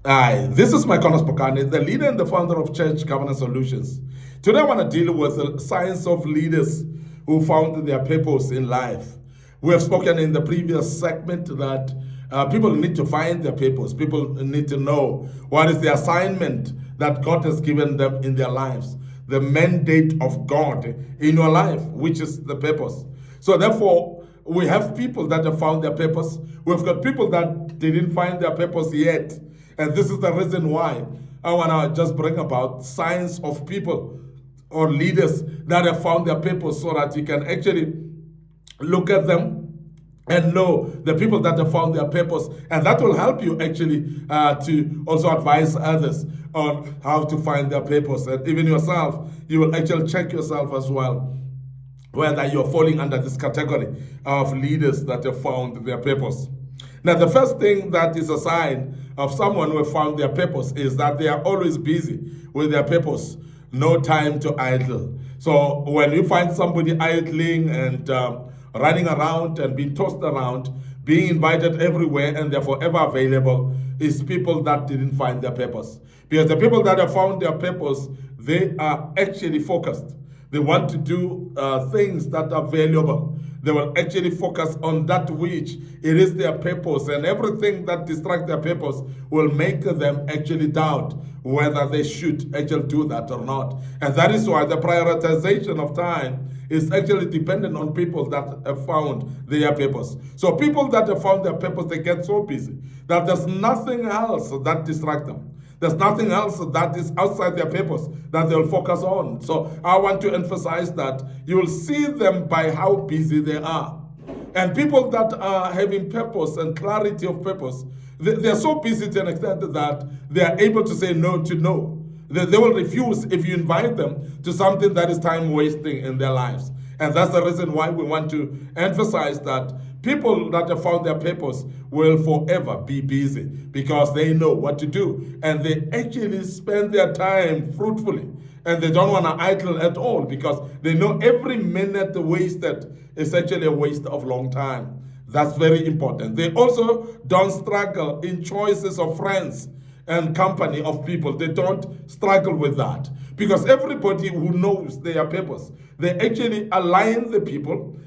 Hi, this is Micornus Phokane, the leader and the founder of Church Governance Solutions. Today I want to deal with the science of leaders who found their purpose in life. We have spoken in the previous segment that people need to find their purpose. People need to know what is the assignment that God has given them in their lives, the mandate of God in your life, which is the purpose. So therefore, we have people that have found their purpose. We've got people that didn't find their purpose yet. And this is the reason why I want to just bring about science of people or leaders that have found their purpose so that you can actually look at them and know the people that have found their purpose. And that will help you actually to also advise others on how to find their purpose. And even yourself, you will actually check yourself as well, whether you're falling under this category of leaders that have found their purpose. Now, the first thing that is a sign of someone who have found their purpose is that they are always busy with their purpose, no time to idle. So when you find somebody idling and running around and being tossed around, being invited everywhere and they're forever available, is people that didn't find their purpose. Because the people that have found their purpose, they are actually focused. They want to do things that are valuable. They will actually focus on that which it is their purpose, and everything that distracts their purpose will make them actually doubt whether they should actually do that or not. And that is why the prioritization of time is actually dependent on people that have found their purpose. So people that have found their purpose, they get so busy that there's nothing else that distracts them. There's nothing else that is outside their purpose that they'll focus on. So I want to emphasize that you will see them by how busy they are. And people that are having purpose and clarity of purpose, they're so busy to an extent that they are able to say no to no. They will refuse if you invite them to something that is time wasting in their lives. And that's the reason why we want to emphasize that people that have found their purpose will forever be busy because they know what to do and they actually spend their time fruitfully, and they don't want to idle at all because they know every minute wasted is actually a waste of long time. That's very important. They also don't struggle in choices of friends and company of people. They don't struggle with that because everybody who knows their purpose, they actually align the people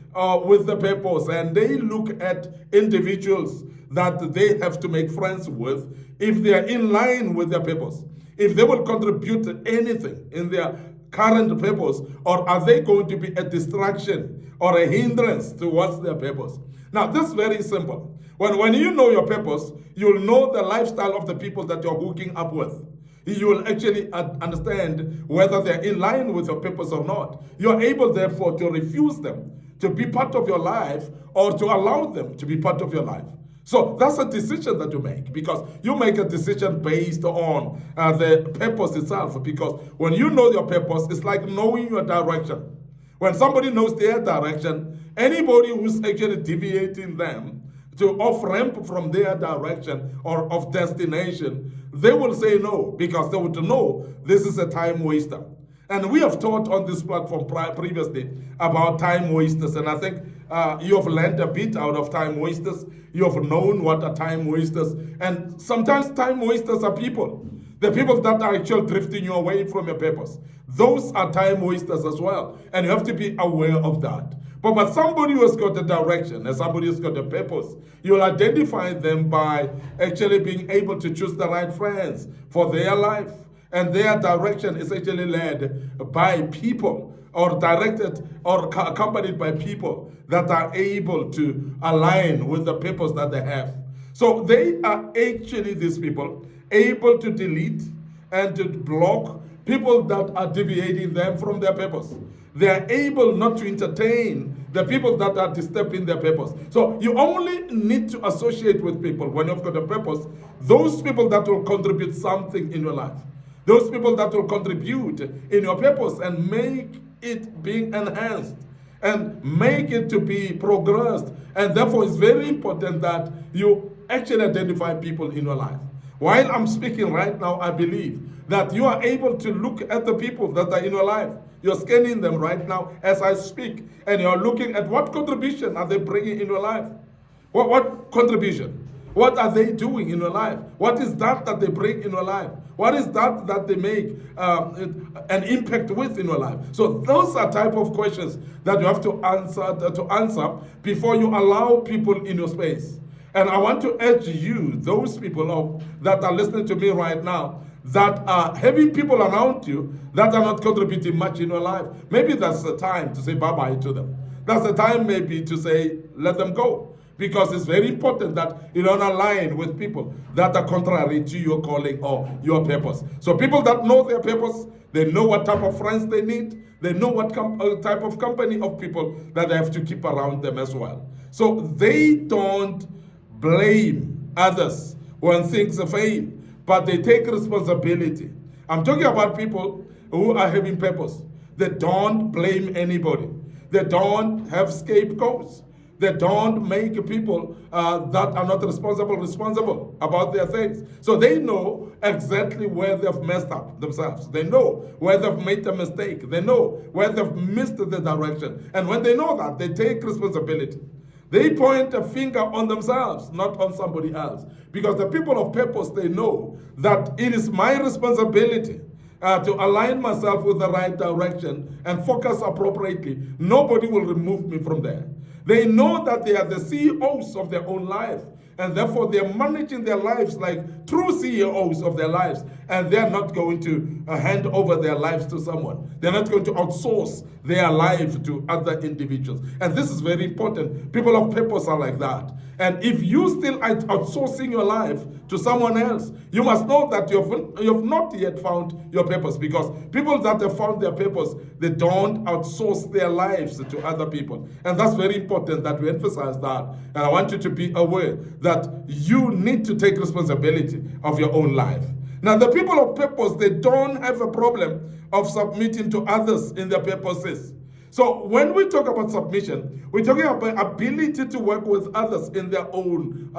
with the purpose, and they look at individuals that they have to make friends with if they are in line with their purpose, if they will contribute anything in their current purpose, or are they going to be a distraction or a hindrance towards their purpose. Now, this is very simple. When you know your purpose, you'll know the lifestyle of the people that you're hooking up with. You will actually understand whether they're in line with your purpose or not. You're able, therefore, to refuse them to be part of your life or to allow them to be part of your life. So that's a decision that you make, because you make a decision based on the purpose itself. Because when you know your purpose, it's like knowing your direction. When somebody knows their direction, anybody who's actually deviating them to off ramp from their direction or of destination, they will say no, because they would know this is a time waster. And we have taught on this platform previously about time wasters, and I think you have learned a bit out of time wasters. You have known what are time wasters, and sometimes time wasters are people. The people that are actually drifting you away from your purpose. Those are time wasters as well, and you have to be aware of that. But somebody who has got a direction and somebody who's got a purpose, you'll identify them by actually being able to choose the right friends for their life. And their direction is actually led by people, or directed or accompanied by people that are able to align with the purpose that they have. So they are actually, these people, able to delete and to block people that are deviating them from their purpose. They are able not to entertain the people that are disturbing their purpose. So you only need to associate with people when you've got a purpose, those people that will contribute something in your life. Those people that will contribute in your purpose and make it being enhanced and make it to be progressed. And therefore, it's very important that you actually identify people in your life. While I'm speaking right now, I believe that you are able to look at the people that are in your life. You're scanning them right now as I speak, and you're looking at what contribution are they bringing in your life. What contribution? What are they doing in your life? What is that they bring in your life? What is that they make an impact with in your life? So those are type of questions that you have to answer before you allow people in your space. And I want to urge you, those people that are listening to me right now, that are having people around you that are not contributing much in your life. Maybe that's the time to say bye-bye to them. That's the time maybe to say, let them go. Because it's very important that you don't align with people that are contrary to your calling or your purpose. So people that know their purpose, they know what type of friends they need, they know what type of company of people that they have to keep around them as well. So they don't blame others when things fail, but they take responsibility. I'm talking about people who are having purpose. They don't blame anybody. They don't have scapegoats. They don't make people that are not responsible about their things. So they know exactly where they've messed up themselves. They know where they've made a mistake. They know where they've missed the direction. And when they know that, they take responsibility. They point a finger on themselves, not on somebody else. Because the people of purpose, they know that it is my responsibility to align myself with the right direction and focus appropriately. Nobody will remove me from there. They know that they are the CEOs of their own life, and therefore they are managing their lives like true CEOs of their lives, and they're not going to hand over their lives to someone. They're not going to outsource their life to other individuals. And this is very important. People of purpose are like that. And if you still are outsourcing your life to someone else, you must know that you've not yet found your purpose, because people that have found their purpose, they don't outsource their lives to other people. And that's very important that we emphasize that. And I want you to be aware that you need to take responsibility of your own life. Now, the people of purpose, they don't have a problem of submitting to others in their purposes. So when we talk about submission, we're talking about ability to work with others in their own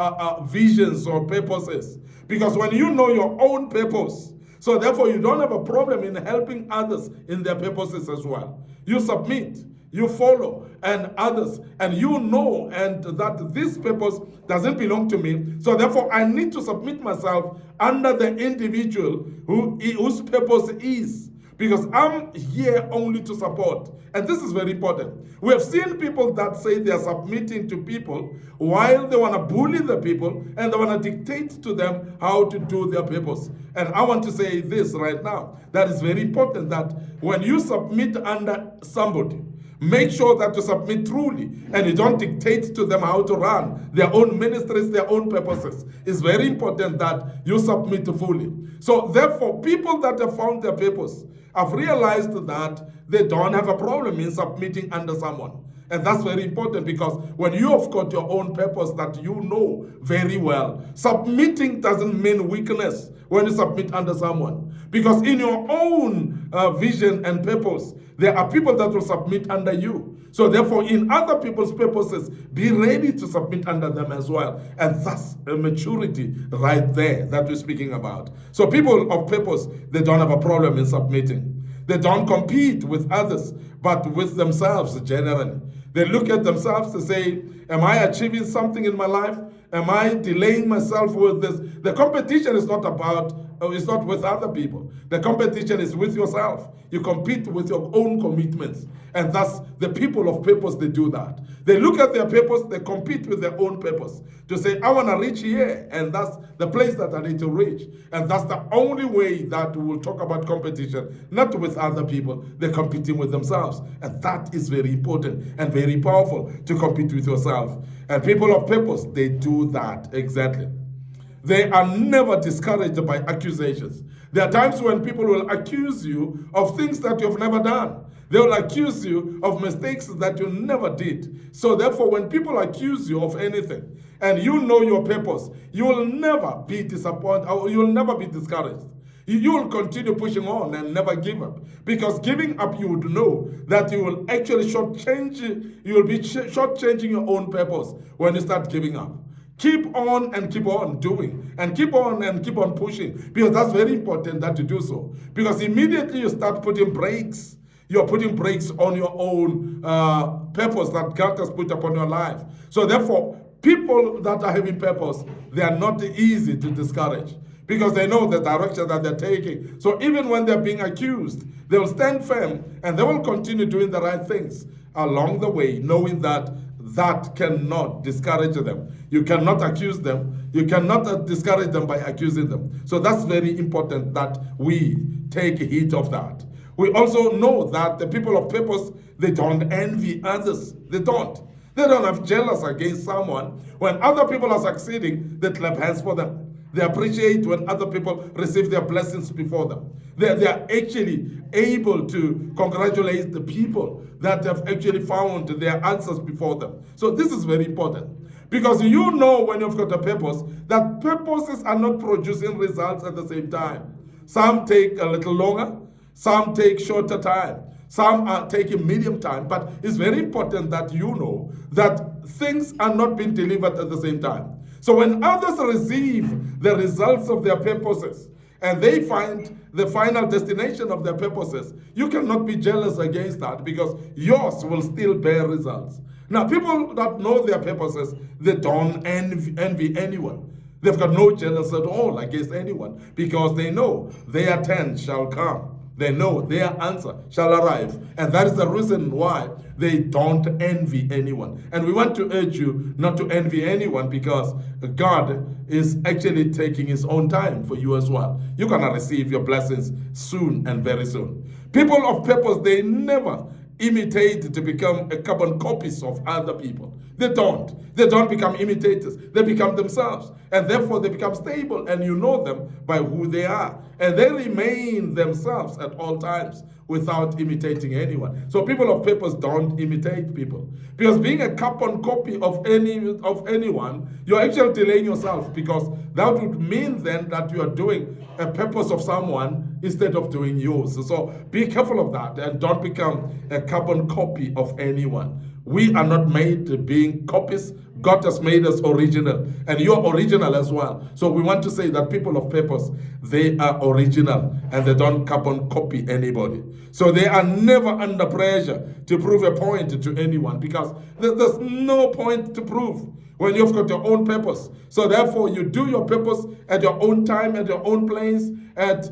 visions or purposes. Because when you know your own purpose, so therefore you don't have a problem in helping others in their purposes as well. You submit, you follow, and others, and you know and that this purpose doesn't belong to me, so therefore I need to submit myself under the individual whose purpose is, because I'm here only to support. And this is very important. We have seen people that say they are submitting to people while they want to bully the people and they want to dictate to them how to do their purpose. And I want to say this right now, that is very important, that when you submit under somebody, make sure that you submit truly and you don't dictate to them how to run their own ministries, their own purposes. It's very important that you submit fully. So therefore, people that have found their purpose have realized that they don't have a problem in submitting under someone. And that's very important, because when you have got your own purpose that you know very well, submitting doesn't mean weakness when you submit under someone. Because in your own vision and purpose, there are people that will submit under you. So therefore, in other people's purposes, be ready to submit under them as well. And that's a maturity right there that we're speaking about. So people of purpose, they don't have a problem in submitting. They don't compete with others, but with themselves generally. They look at themselves to say, am I achieving something in my life? Am I delaying myself with this? The competition is not it's not with other people. The competition is with yourself. You compete with your own commitments. And that's the people of purpose, they do that. They look at their purpose, they compete with their own purpose to say, I want to reach here, and that's the place that I need to reach. And that's the only way that we will talk about competition, not with other people. They're competing with themselves. And that is very important and very powerful, to compete with yourself. And people of purpose, they do that exactly. They are never discouraged by accusations. There are times when people will accuse you of things that you've never done. They will accuse you of mistakes that you never did. So therefore, when people accuse you of anything, and you know your purpose, you will never be disappointed, or you will never be discouraged. You will continue pushing on and never give up. Because giving up, you would know that you will actually you will be shortchanging your own purpose when you start giving up. Keep on and keep on doing, and keep on and keep on pushing, because that's very important that you do so. Because immediately you start putting brakes, you're putting brakes on your own purpose that God has put upon your life. So therefore, people that are having purpose, they are not easy to discourage because they know the direction that they're taking. So even when they're being accused, they will stand firm and they will continue doing the right things along the way, knowing that that cannot discourage them. You cannot accuse them. You cannot discourage them by accusing them. So that's very important that we take heed of that. We also know that the people of purpose, they don't envy others. They don't. They don't have jealous against someone. When other people are succeeding, they clap hands for them. They appreciate when other people receive their blessings before them. They are actually able to congratulate the people that have actually found their answers before them. So this is very important. Because you know when you've got a purpose, that purposes are not producing results at the same time. Some take a little longer, some take shorter time, some are taking medium time, but it's very important that you know that things are not being delivered at the same time. So when others receive the results of their purposes and they find the final destination of their purposes, you cannot be jealous against that because yours will still bear results. Now, people that know their purposes, they don't envy anyone. They've got no jealousy at all against anyone because they know their turn shall come. They know their answer shall arrive. And that is the reason why they don't envy anyone. And we want to urge you not to envy anyone because God is actually taking his own time for you as well. You're going to receive your blessings soon and very soon. People of purpose, they never imitate to become a carbon copies of other people. They don't. They don't become imitators. They become themselves. And therefore they become stable and you know them by who they are. And they remain themselves at all times without imitating anyone. So people of purpose don't imitate people. Because being a carbon copy of anyone, you're actually delaying yourself because that would mean then that you are doing a purpose of someone instead of doing yours. So be careful of that and don't become a carbon copy of anyone. We are not made to being copies. God has made us original, and you're original as well. So we want to say that people of purpose, they are original and they don't carbon copy anybody. So they are never under pressure to prove a point to anyone because there's no point to prove when you've got your own purpose. So therefore you do your purpose at your own time, at your own place, at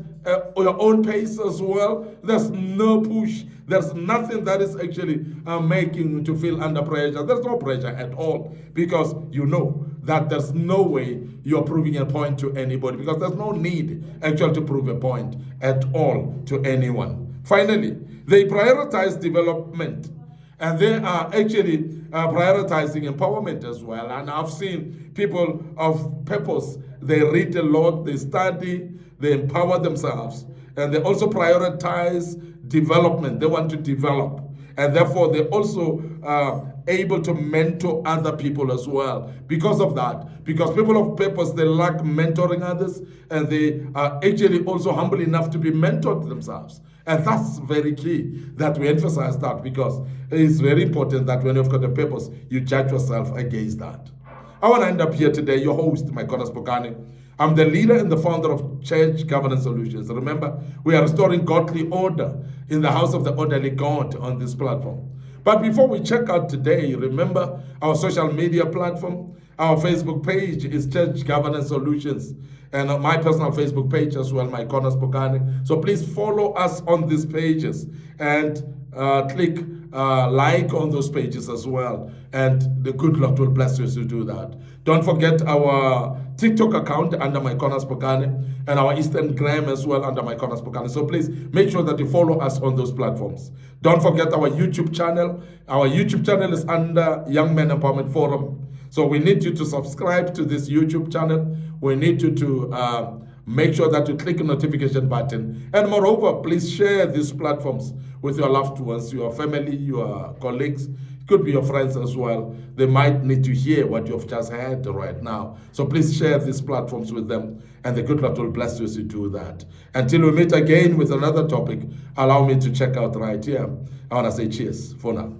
your own pace as well. There's no push. There's nothing that is actually making you to feel under pressure. There's no pressure at all because you know that there's no way you're proving a point to anybody because there's no need actually to prove a point at all to anyone. Finally, they prioritize development and they are actually prioritizing empowerment as well. And I've seen people of purpose, they read a lot, they study, they empower themselves, and they also prioritize development. They want to develop. And therefore, they also able to mentor other people as well because of that. Because people of purpose, they like mentoring others, and they are actually also humble enough to be mentored themselves. And that's very key that we emphasize that because it's very important that when you've got a purpose, you judge yourself against that. I want to end up here today, your host, Micornus Phokane. I'm the leader and the founder of Church Governance Solutions. Remember, we are restoring godly order in the house of the orderly God on this platform. But before we check out today, remember our social media platform. Our Facebook page is Church Governance Solutions. And my personal Facebook page as well, Micornus Phokane. So please follow us on these pages and click like on those pages as well. And the good Lord will bless you as you do that. Don't forget our TikTok account under Micornus Phokane and our Instagram as well under Micornus Phokane. So please make sure that you follow us on those platforms. Don't forget our YouTube channel. Our YouTube channel is under Young Men Empowerment Forum. So we need you to subscribe to this YouTube channel. We need you to make sure that you click the notification button. And moreover, please share these platforms with your loved ones, your family, your colleagues. It could be your friends as well. They might need to hear what you've just heard right now. So please share these platforms with them. And the good Lord will bless you as you do that. Until we meet again with another topic, allow me to check out right here. I want to say cheers for now.